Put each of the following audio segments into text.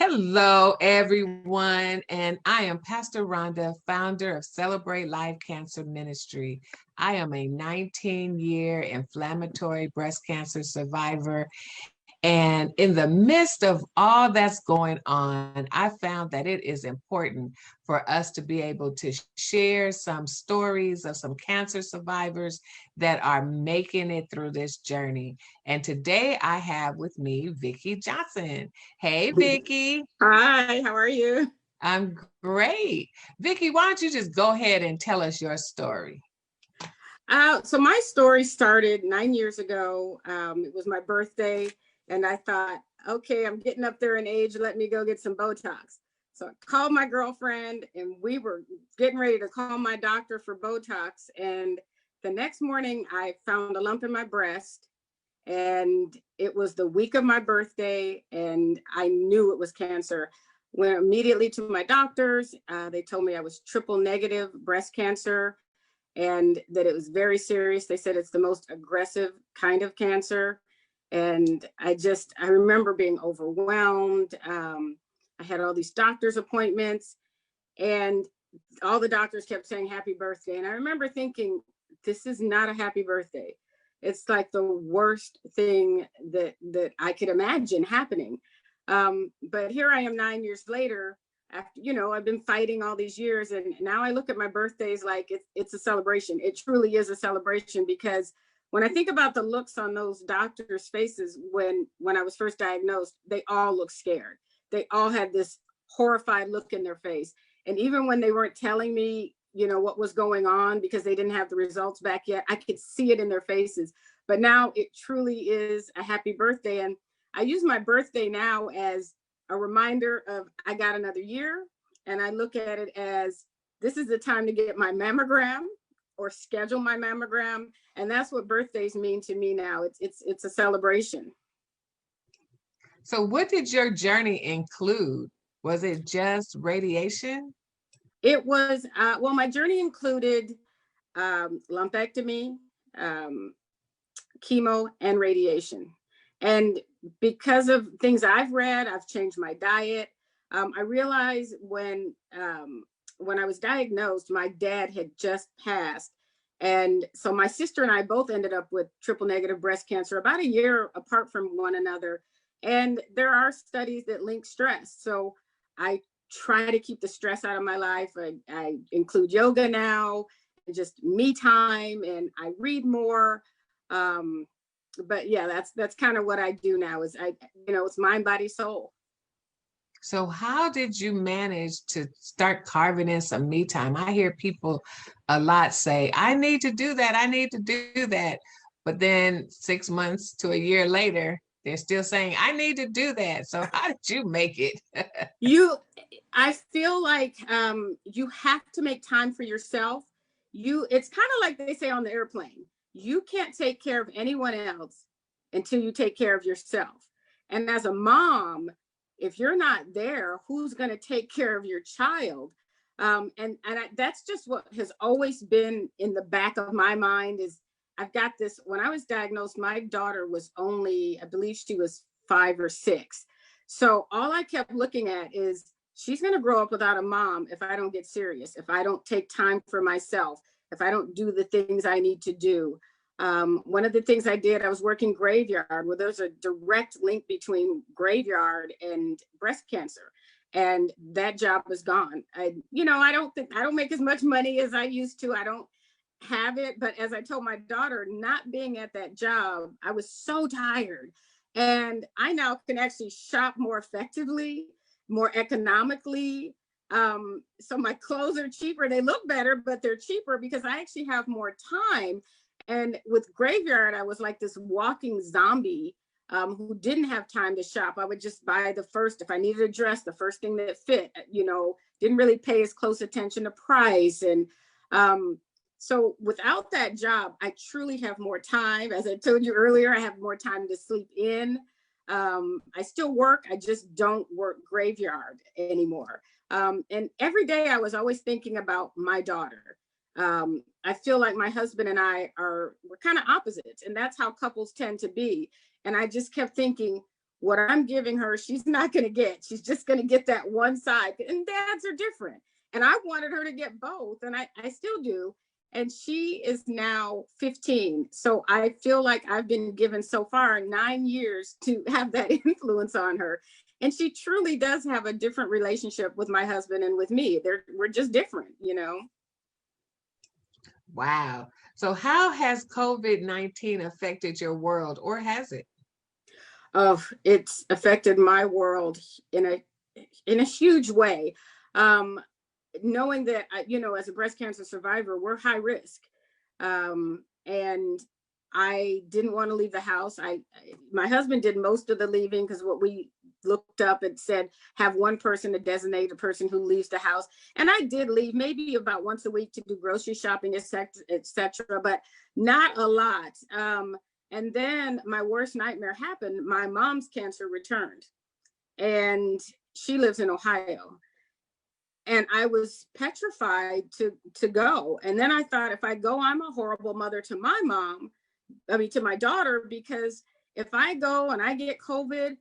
Hello, everyone, and I am Pastor Rhonda, founder of Celebrate Life Cancer Ministry. I am a 19-year inflammatory breast cancer survivor, and in the midst of all that's going on, I found that it is important for us to be able to share some stories of some cancer survivors that are making it through this journey. And today I have with me Vicki Johnson. Hey, Vicki. Hi, how are you? I'm great. Vicki, why don't you just go ahead and tell us your story? So my story started 9 years ago. It was my birthday, and I thought, okay, I'm getting up there in age. Let me go get some Botox. So I called my girlfriend, and we were getting ready to call my doctor for Botox. And the next morning, I found a lump in my breast, and it was the week of my birthday, and I knew it was cancer. Went immediately to my doctors. They told me I was triple negative breast cancer and that it was very serious. They said it's the most aggressive kind of cancer. And I remember being overwhelmed. I had all these doctor's appointments, and all the doctors kept saying happy birthday. And I remember thinking, this is not a happy birthday. It's like the worst thing that I could imagine happening. But here I am 9 years later, after, I've been fighting all these years, and now I look at my birthdays like it's a celebration. It truly is a celebration, because when I think about the looks on those doctors' faces when I was first diagnosed, they all looked scared. They all had this horrified look in their face. And even when they weren't telling me, what was going on, because they didn't have the results back yet, I could see it in their faces. But now it truly is a happy birthday. And I use my birthday now as a reminder of I got another year. And I look at it as this is the time to get my mammogram or schedule my mammogram. And that's what birthdays mean to me now. It's a celebration. So, what did your journey include? Was it just radiation? It was, well, my journey included lumpectomy, um, chemo, and radiation. And because of things I've read, I've changed my diet. I realized when I was diagnosed, my dad had just passed. And so my sister and I both ended up with triple negative breast cancer about a year apart from one another. And there are studies that link stress. So I try to keep the stress out of my life. I include yoga now, and just me time, and I read more. Um, but yeah, that's kind of what I do now. Is it's mind, body, soul. So, how did you manage to start carving in some me time? I hear people a lot say, I need to do that. I need to do that. But then 6 months to a year later, they're still saying, I need to do that. So, how did you make it? You, I feel like you have to make time for yourself. It's kind of like they say on the airplane. You can't take care of anyone else until you take care of yourself. And as a mom, if you're not there, who's going to take care of your child? That's just what has always been in the back of my mind. Is I've got this. When I was diagnosed, my daughter was only, I believe she was 5 or 6. So all I kept looking at is she's going to grow up without a mom if I don't get serious, if I don't take time for myself, if I don't do the things I need to do. One of the things I did, I was working graveyard, where there's a direct link between graveyard and breast cancer. And that job was gone. I don't make as much money as I used to. I don't have it. But as I told my daughter, not being at that job, I was so tired. And I now can actually shop more effectively, more economically. So my clothes are cheaper. They look better, but they're cheaper because I actually have more time. And with graveyard, I was like this walking zombie who didn't have time to shop. I would just buy the first, if I needed a dress, the first thing that fit, didn't really pay as close attention to price. And so without that job, I truly have more time. As I told you earlier, I have more time to sleep in. I still work. I just don't work graveyard anymore. And every day I was always thinking about my daughter. I feel like my husband and we're kind of opposites, and that's how couples tend to be. And I just kept thinking, what I'm giving her, she's not going to get. She's just going to get that one side. And dads are different. And I wanted her to get both, and I still do. And she is now 15. So I feel like I've been given so far 9 years to have that influence on her. And she truly does have a different relationship with my husband and with me. We're just different, you know? Wow. So how has COVID-19 affected your world, or has it? Oh, it's affected my world in a huge way. Knowing that, you know, as a breast cancer survivor, we're high risk. And I didn't want to leave the house. My husband did most of the leaving, because what we looked up and said, have one person to designate a person who leaves the house. And I did leave maybe about once a week to do grocery shopping, et cetera, but not a lot. And then my worst nightmare happened. My mom's cancer returned, and she lives in Ohio. And I was petrified to go. And then I thought, if I go, I'm a horrible mother to my mom, to my daughter, because if I go and I get COVID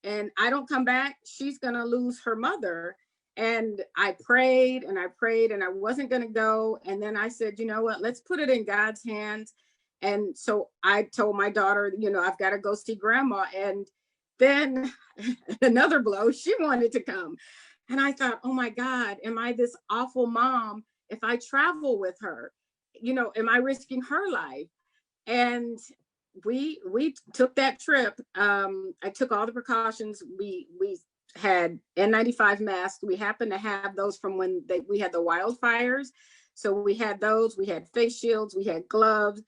and I don't come back, she's going to lose her mother. And I prayed and I prayed, and I wasn't going to go. And then I said, you know what, let's put it in God's hands. And so I told my daughter, you know, I've got to go see grandma. And then another blow, she wanted to come. And I thought, oh my God, am I this awful mom if I travel with her? You know, am I risking her life? And we took that trip. I took all the precautions. We had N95 masks. We happened to have those from when we had the wildfires. So we had those. We had face shields. We had gloves.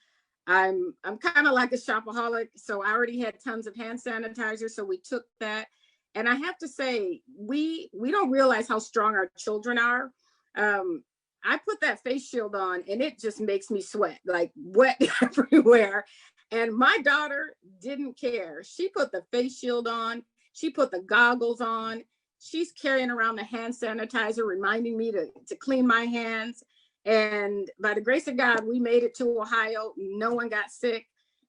I'm kind of like a shopaholic, so I already had tons of hand sanitizer. So we took that. And I have to say, we don't realize how strong our children are. I put that face shield on, and it just makes me sweat, like wet everywhere. And my daughter didn't care. She put the face shield on. She put the goggles on. She's carrying around the hand sanitizer, reminding me to clean my hands. And by the grace of God, we made it to Ohio. No one got sick.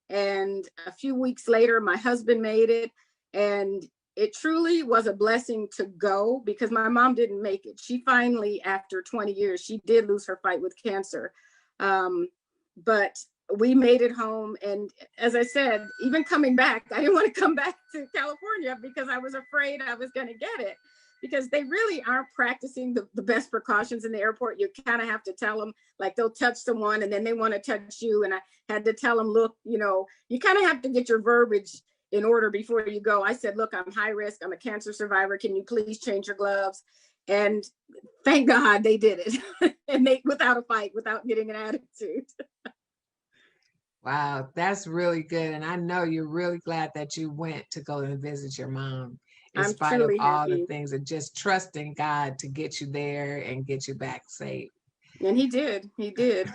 And a few weeks later, my husband made it. And it truly was a blessing to go, because my mom didn't make it. She finally, after 20 years, she did lose her fight with cancer. But we made it home. And as I said, even coming back, I didn't want to come back to California because I was afraid I was going to get it, because they really aren't practicing the best precautions in the airport. You kind of have to tell them, like they'll touch someone and then they want to touch you. And I had to tell them, look, you know, you kind of have to get your verbiage in order before you go. I said, look, I'm high risk. I'm a cancer survivor. Can you please change your gloves? And thank God they did it. And they, without a fight, without getting an attitude. Wow, that's really good. And I know you're really glad that you went to go and visit your mom, in I'm spite of truly all happy. the things, and just trusting God to get you there and get you back safe. And he did. He did.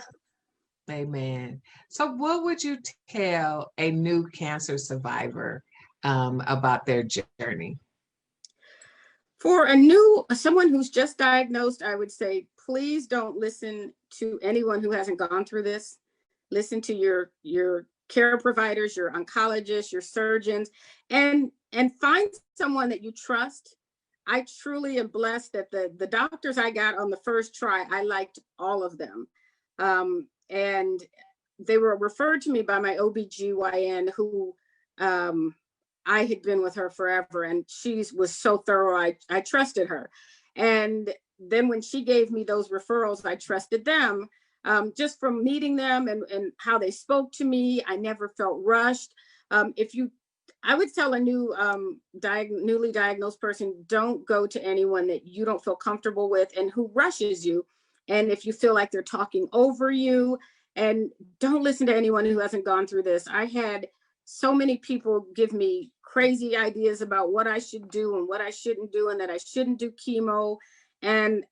Amen. So what would you tell a new cancer survivor about their journey? For someone who's just diagnosed, I would say, please don't listen to anyone who hasn't gone through this. Listen to your care providers, your oncologists, your surgeons, and find someone that you trust. I truly am blessed that the doctors I got on the first try, I liked all of them. And they were referred to me by my OBGYN, who I had been with her forever, and she was so thorough. I trusted her. And then when she gave me those referrals, I trusted them. Just from meeting them and how they spoke to me, I never felt rushed. I would tell a newly diagnosed person, don't go to anyone that you don't feel comfortable with and who rushes you. And if you feel like they're talking over you, and don't listen to anyone who hasn't gone through this. I had so many people give me crazy ideas about what I should do and what I shouldn't do, and that I shouldn't do chemo. And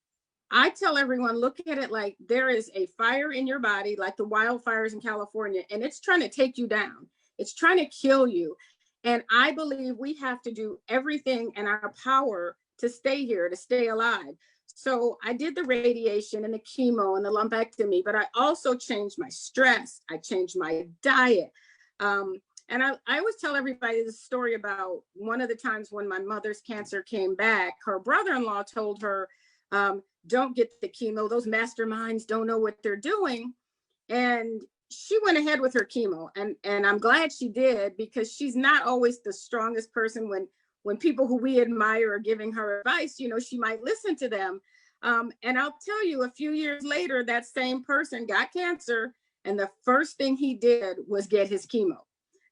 I tell everyone, look at it like there is a fire in your body, like the wildfires in California, and it's trying to take you down. It's trying to kill you. And I believe we have to do everything in our power to stay here, to stay alive. So I did the radiation and the chemo and the lumpectomy, but I also changed my stress. I changed my diet. And I always tell everybody this story about one of the times when my mother's cancer came back. Her brother-in-law told her, don't get the chemo. Those masterminds don't know what they're doing. And she went ahead with her chemo. And I'm glad she did, because she's not always the strongest person when people who we admire are giving her advice. You know, she might listen to them. And I'll tell you, a few years later, that same person got cancer, and the first thing he did was get his chemo.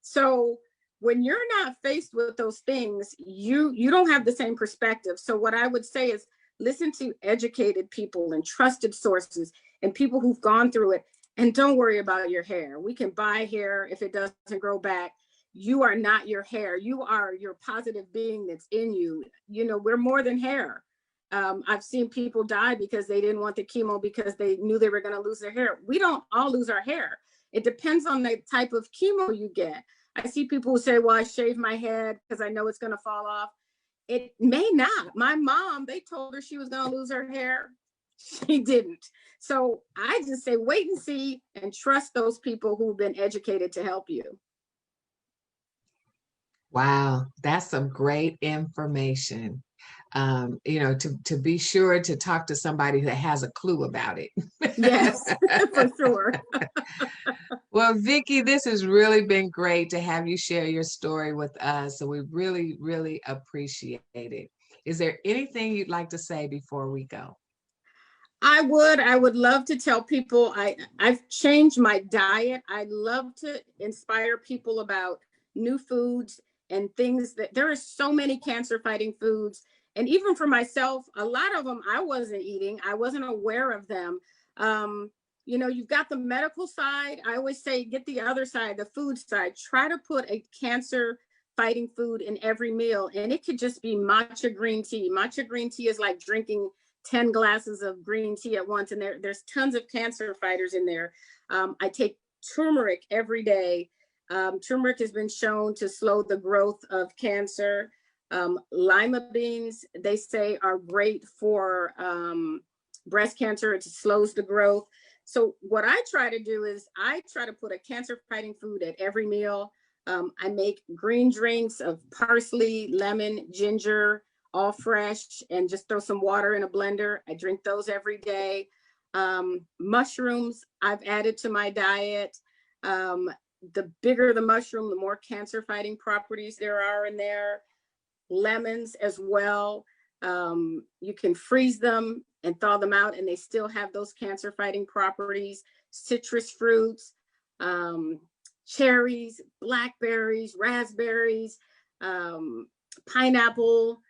So when you're not faced with those things, you don't have the same perspective. So what I would say is listen to educated people and trusted sources and people who've gone through it, and don't worry about your hair. We can buy hair if it doesn't grow back. You are not your hair. You are your positive being that's in you. You know, we're more than hair. I've seen people die because they didn't want the chemo because they knew they were going to lose their hair. We don't all lose our hair. It depends on the type of chemo you get. I see people who say, well, I shave my head because I know it's going to fall off. It may not. My mom, they told her she was going to lose her hair. She didn't. So I just say, wait and see, and trust those people who've been educated to help you. Wow, that's some great information. You know, to be sure to talk to somebody that has a clue about it. Yes, for sure. Well, Vicki, this has really been great to have you share your story with us. So we really, really appreciate it. Is there anything you'd like to say before we go? I would love to tell people I've changed my diet. I love to inspire people about new foods and things that there are so many cancer fighting foods. And even for myself, a lot of them I wasn't eating. I wasn't aware of them. You know, you've got the medical side. I always say, get the other side, the food side. Try to put a cancer fighting food in every meal. And it could just be matcha green tea. Matcha green tea is like drinking 10 glasses of green tea at once. And there's tons of cancer fighters in there. I take turmeric every day. Turmeric has been shown to slow the growth of cancer. Lima beans, they say, are great for breast cancer. It slows the growth. So what I try to do is I try to put a cancer fighting food at every meal. I make green drinks of parsley, lemon, ginger, all fresh, and just throw some water in a blender. I drink those every day. Mushrooms I've added to my diet. The bigger the mushroom, the more cancer fighting properties there are in there. Lemons as well. You can freeze them and thaw them out, and they still have those cancer fighting properties. Citrus fruits, cherries, blackberries, raspberries, pineapple.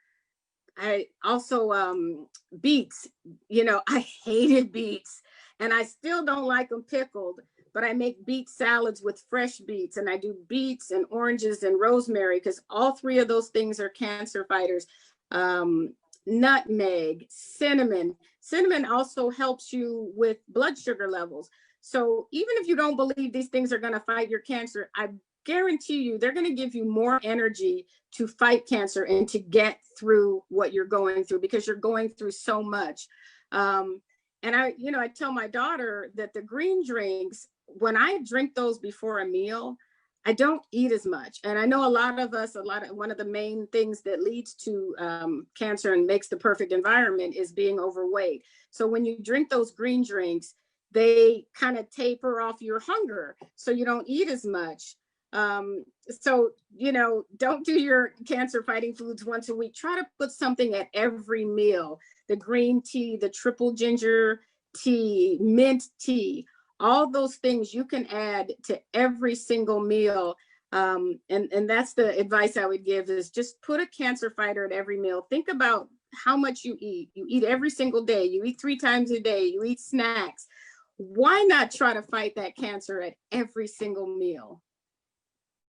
I also, beets, you know, I hated beets and I still don't like them pickled, but I make beet salads with fresh beets, and I do beets and oranges and rosemary because all three of those things are cancer fighters. Nutmeg, cinnamon. Cinnamon also helps you with blood sugar levels. So even if you don't believe these things are going to fight your cancer, I guarantee you they're going to give you more energy to fight cancer and to get through what you're going through, because you're going through so much. And I tell my daughter that the green drinks, when I drink those before a meal, I don't eat as much. And I know one of the main things that leads to cancer and makes the perfect environment is being overweight. So when you drink those green drinks, they kind of taper off your hunger, so you don't eat as much. So, don't do your cancer fighting foods once a week. Try to put something at every meal. The green tea, the triple ginger tea, mint tea, all those things you can add to every single meal. And that's the advice I would give, is just put a cancer fighter at every meal. Think about how much you eat. You eat every single day. You eat 3 times a day. You eat snacks. Why not try to fight that cancer at every single meal?